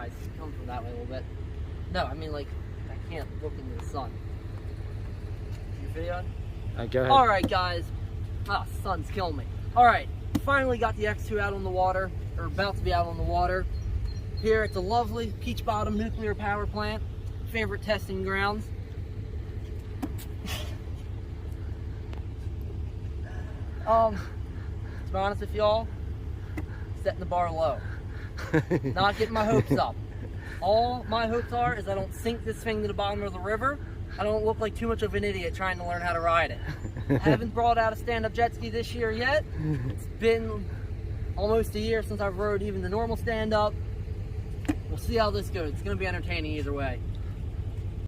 eyes come from that way a little bit. No, I mean like I can't look into the sun. Your video? Go ahead. All right, guys. Sun's killing me. All right, finally got the X2 out on the water, or about to be out on the water. Here at the lovely Peach Bottom Nuclear Power Plant, favorite testing grounds. To be honest with y'all, setting the bar low. Not getting my hopes up. All my hopes are is I don't sink this thing to the bottom of the river. I don't look like too much of an idiot trying to learn how to ride it. I haven't brought out a stand-up jet ski this year yet. It's been almost a year since I've rode even the normal stand-up. We'll see how this goes. It's going to be entertaining either way.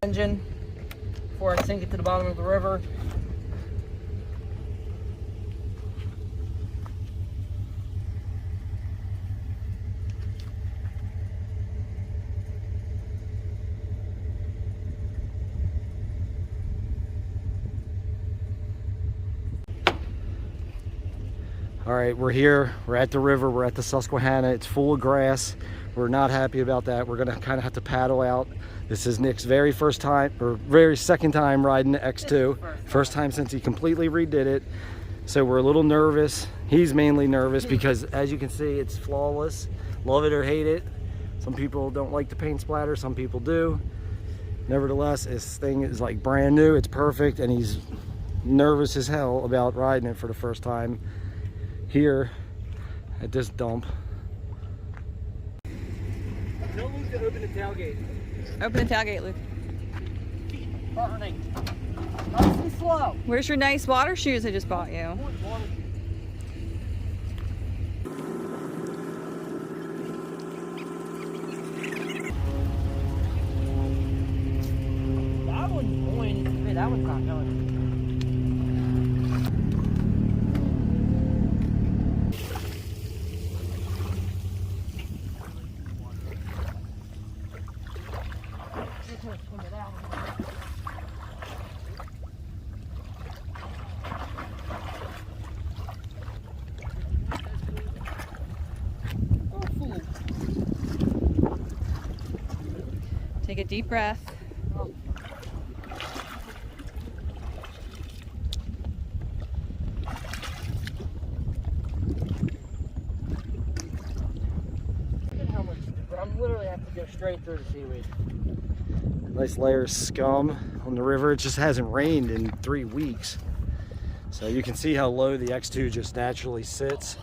Engine before I sink it to the bottom of the river. All right, we're here. We're at the river. We're at the Susquehanna. It's full of grass. We're not happy about that. We're gonna kind of have to paddle out. This is Nick's very first time, or very second time riding the X2. First time since he completely redid it. So we're a little nervous. He's mainly nervous because, as you can see, it's flawless. Love it or hate it. Some people don't like the paint splatter. Some people do. Nevertheless, this thing is like brand new. It's perfect, and he's nervous as hell about riding it for the first time here at this dump. Tell Luke to open the tailgate. Open the tailgate, Luke. Burning. Nice and slow. Where's your nice water shoes I just bought you? That one's going. Hey, that one's not going. Take a deep breath. I'm literally have to go straight through the seaweed. Nice layer of scum on the river. It just hasn't rained in 3 weeks. So you can see how low the X2 just naturally sits.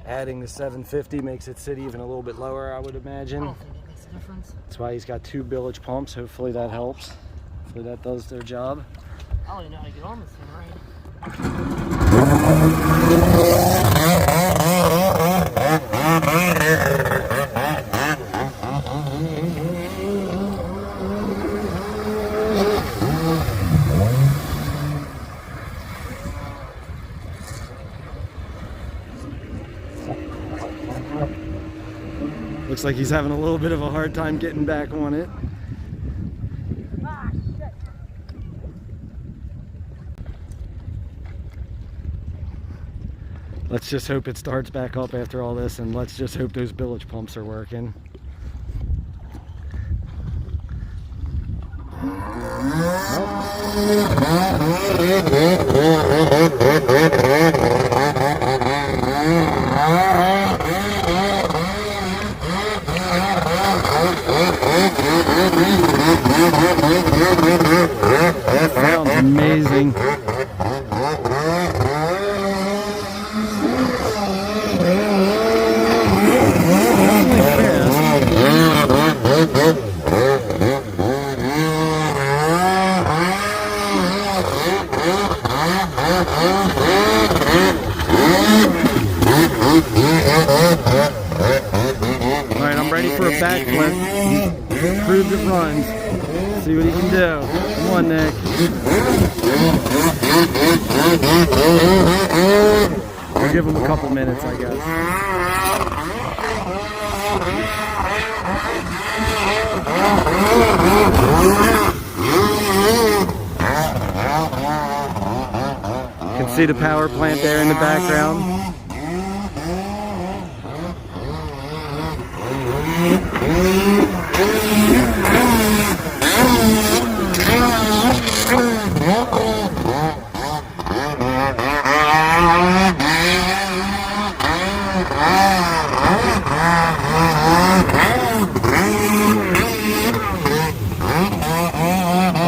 Adding the 750 makes it sit even a little bit lower, I would imagine. I don't think it makes a difference. That's why he's got 2 bilge pumps. Hopefully that helps. Hopefully that does their job. I don't even know how to get on this thing, right? Looks like he's having a little bit of a hard time getting back on it. Let's just hope it starts back up after all this, and let's just hope those bilge pumps are working. That sounds amazing. Alright, I'm ready for a backflip. Prove it runs. See what he can do. Come on, Nick. I'll give him a couple minutes, I guess. You can see the power plant there in the background.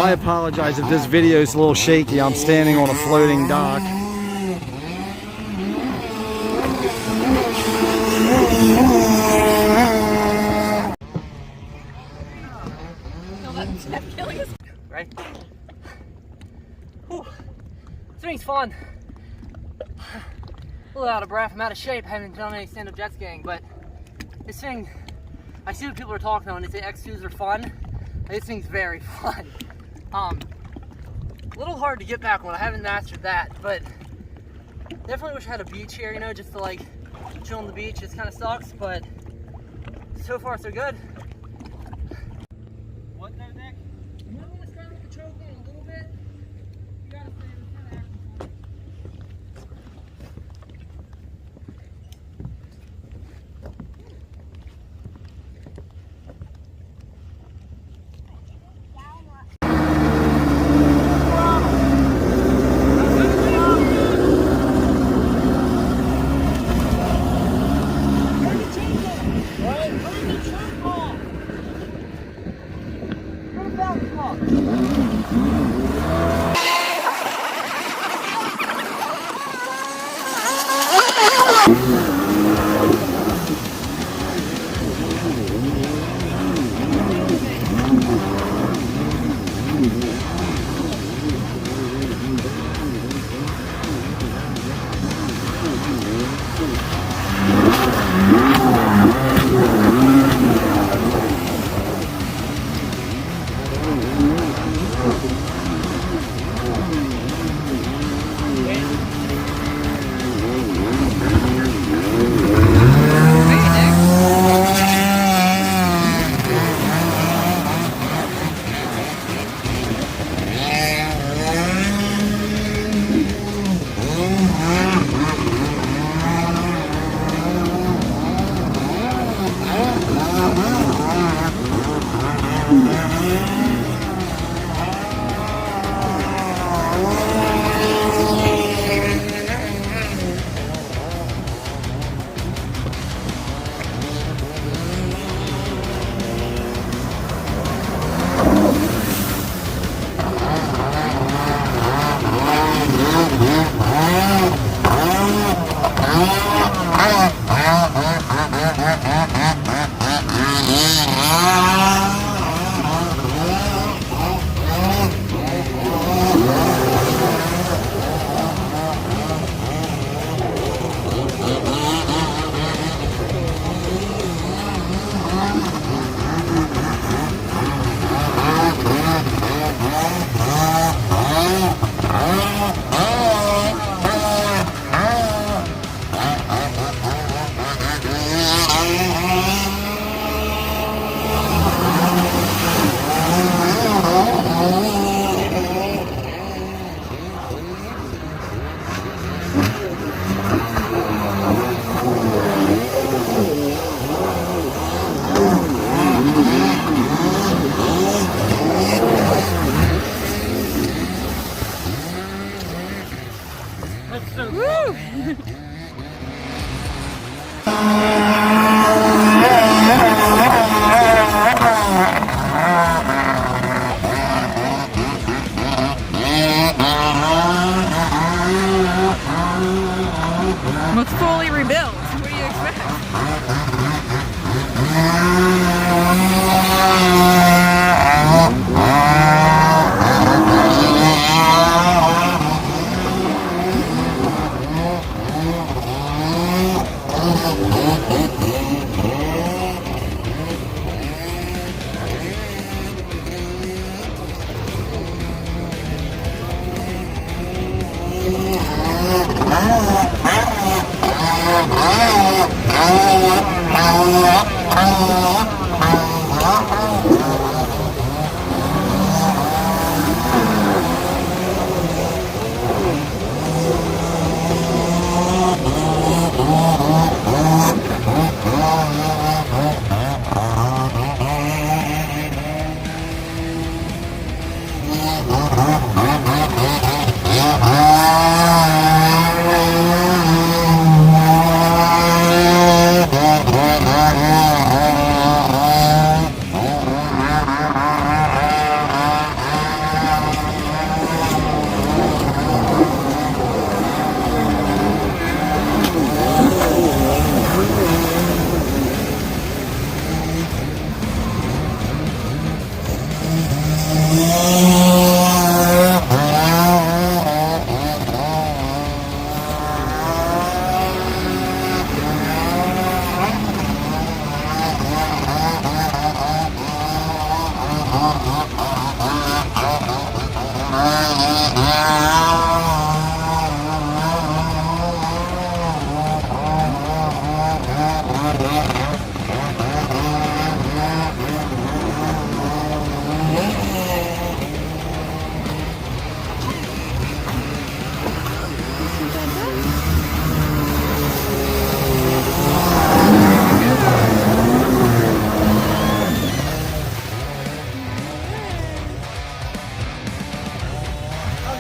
I apologize if this video is a little shaky. I'm standing on a floating dock. Right? Whew. Swimming's fun. A little out of breath. I'm out of shape. Haven't done any stand-up jet skiing, but this thing, I see what people are talking about when they say X2s are fun. This thing's very fun. A little hard to get back on. I haven't mastered that, but definitely wish I had a beach here, you know, just to like chill on the beach. It kind of sucks, but so far so good. What now, Nick? You might want to start with the choke on a little bit. You gotta stay in the kind of action.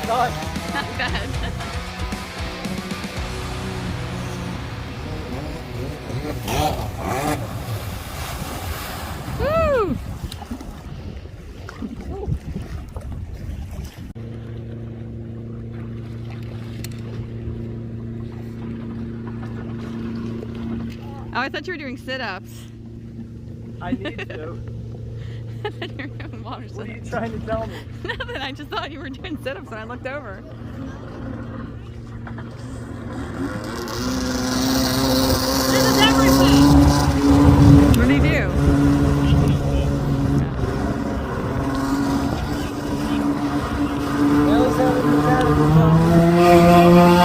Done. Not bad. Woo! Oh, I thought you were doing sit-ups. I need to. I thought you were doing water What are you sit-ups. trying to tell me? Nothing, I just thought you were doing sit-ups when I looked over. This is everything! What did he do? Well, he's having a mechanical problem.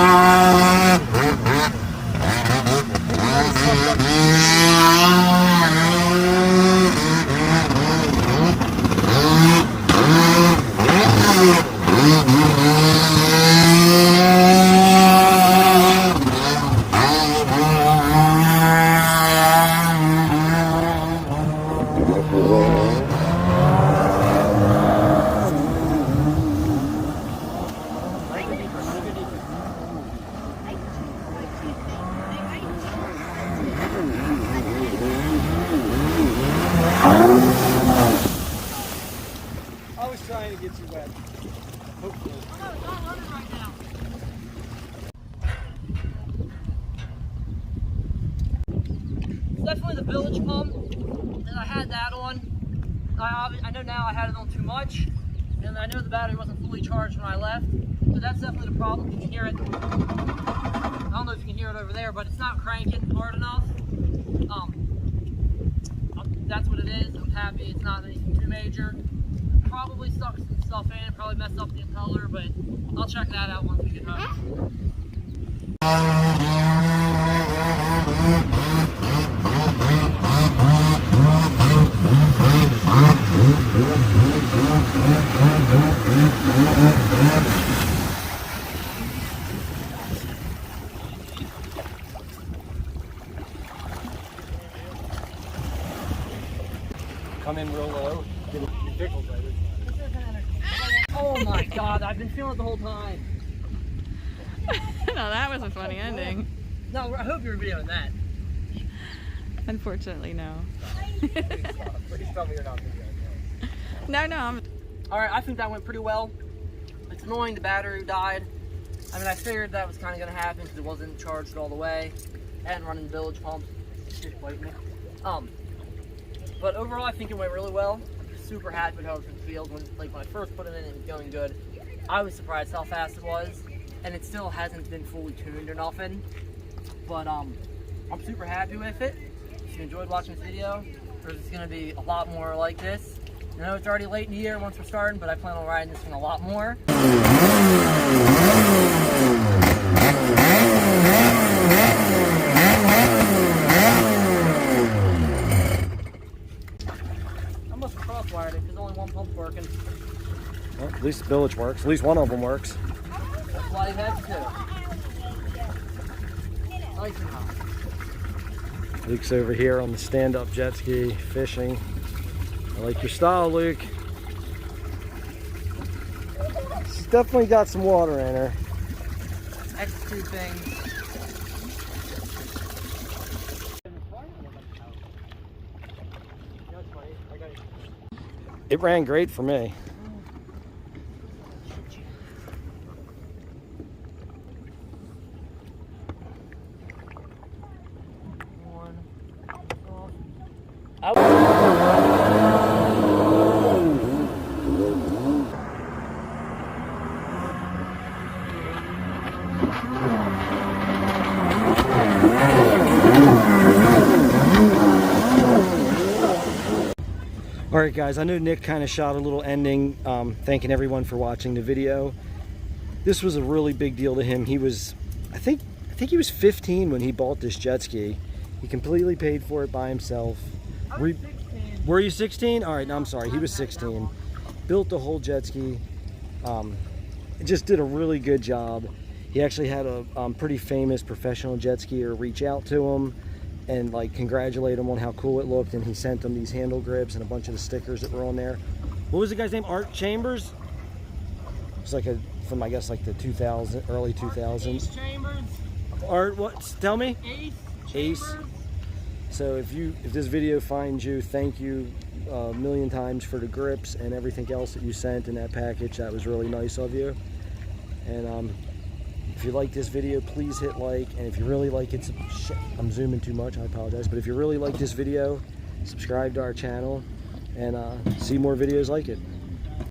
I was trying to get you wet. Hopefully. It's definitely the village pump, and I had that on. I know now I had it on too much, and I know the battery wasn't fully charged when I left, so that's definitely the problem. You can hear it. I don't know if you can hear it over there, but it's not cranking hard enough. That's what it is. I'm happy it's not anything too major. Probably stuck some stuff in, probably messed up the impeller, but I'll check that out once we get home. Come in real low. Get your pickles right. Oh my god, I've been feeling it the whole time. No, that was a funny ending. No, I hope you're videoing that. Unfortunately, no. Please tell me you're not videoing. No, I'm... Alright, I think that went pretty well. It's annoying the battery died. I mean, I figured that was kind of going to happen because it wasn't charged all the way and running the village pumps. Just biting me. But overall, I think it went really well. I'm super happy with how it feels. When I first put it in, it was going good. I was surprised how fast it was, and it still hasn't been fully tuned or nothing. But I'm super happy with it. If you enjoyed watching this video, there's going to be a lot more like this. I know it's already late in the year once we're starting, but I plan on riding this thing a lot more. I must have cross-wired it because only one pump's working. Well, at least the village works. At least one of them works. That's why you had to do. Nice and hot. Luke's over here on the stand-up jet ski fishing. I like your style, Luke. She's definitely got some water in her. X2 thing. It ran great for me. All right, guys, I know Nick kind of shot a little ending, thanking everyone for watching the video. This was a really big deal to him. He was, I think he was 15 when he bought this jet ski. He completely paid for it by himself. Were you 16? All right, no, I'm sorry. He was 16. Built the whole jet ski. Just did a really good job. He actually had a pretty famous professional jet skier reach out to him and like congratulate him on how cool it looked, and he sent him these handle grips and a bunch of the stickers that were on there. What was the guy's name? Art Chambers? It's like from I guess like the early 2000s. Ace Chambers. Art, what? Tell me. Ace. So if this video finds you, thank you a million times for the grips and everything else that you sent in that package. That was really nice of you. And if you like this video, please hit like. And if you really like it, I'm zooming too much, I apologize. But if you really like this video, subscribe to our channel and see more videos like it.